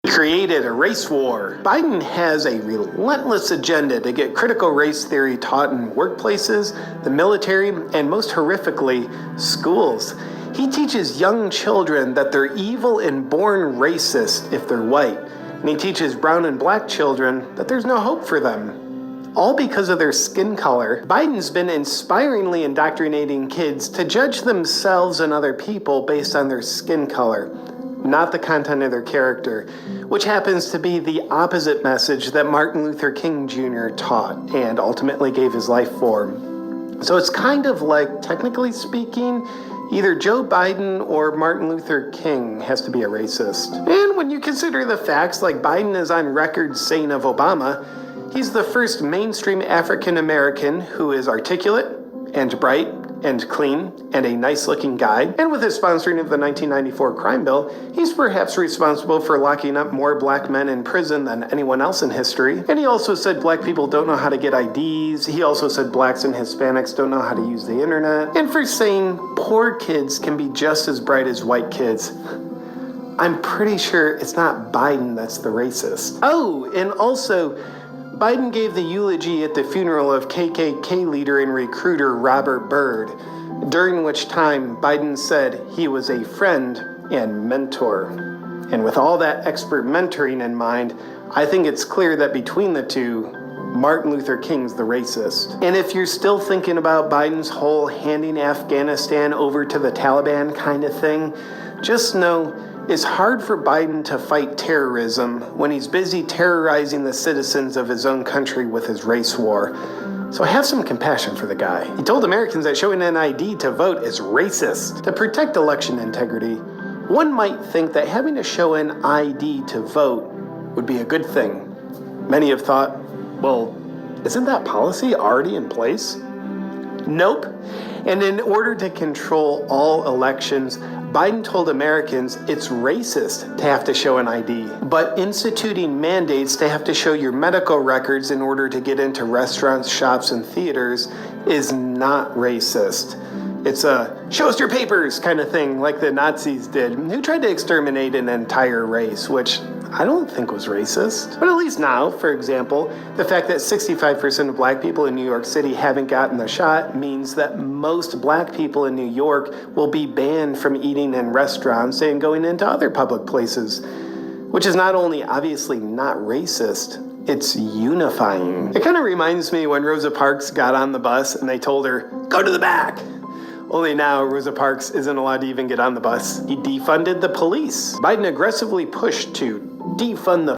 Created a race war. Biden has a relentless agenda to get critical race theory taught in workplaces, the military, and most horrifically, schools. He teaches young children that they're evil and born racist if they're white. And he teaches brown and black children that there's no hope for them. All because of their skin color. Biden's been inspiringly indoctrinating kids to judge themselves and other people based on their skin color, not the content of their character, which happens to be the opposite message that Martin Luther King Jr. taught and ultimately gave his life for. So it's kind of like, technically speaking, either Joe Biden or Martin Luther King has to be a racist. And when you consider the facts, like Biden is on record saying of Obama, he's the first mainstream African American who is articulate and bright and clean and a nice-looking guy. And with his sponsoring of the 1994 crime bill, he's perhaps responsible for locking up more black men in prison than anyone else in history. And he also said black people don't know how to get IDs. He also said blacks and Hispanics don't know how to use the internet. And for saying poor kids can be just as bright as white kids. I'm pretty sure it's not Biden that's the racist. Oh, and also, Biden gave the eulogy at the funeral of KKK leader and recruiter Robert Byrd, during which time Biden said he was a friend and mentor. And with all that expert mentoring in mind, I think it's clear that between the two, Martin Luther King's the racist. And if you're still thinking about Biden's whole handing Afghanistan over to the Taliban kind of thing, just know it's hard for Biden to fight terrorism when he's busy terrorizing the citizens of his own country with his race war. So I have some compassion for the guy. He told Americans that showing an ID to vote is racist. To protect election integrity, one might think that having to show an ID to vote would be a good thing. Many have thought, well, isn't that policy already in place? Nope. And in order to control all elections, Biden told Americans it's racist to have to show an ID. But instituting mandates to have to show your medical records in order to get into restaurants, shops, and theaters is not racist. It's a show us your papers kind of thing, like the Nazis did, who tried to exterminate an entire race, which I don't think was racist. But at least now, for example, the fact that 65% of black people in New York City haven't gotten the shot means that most black people in New York will be banned from eating in restaurants and going into other public places, which is not only obviously not racist, it's unifying. It kind of reminds me when Rosa Parks got on the bus and they told her, go to the back. Only now, Rosa Parks isn't allowed to even get on the bus. He defunded the police. Biden aggressively pushed to defund the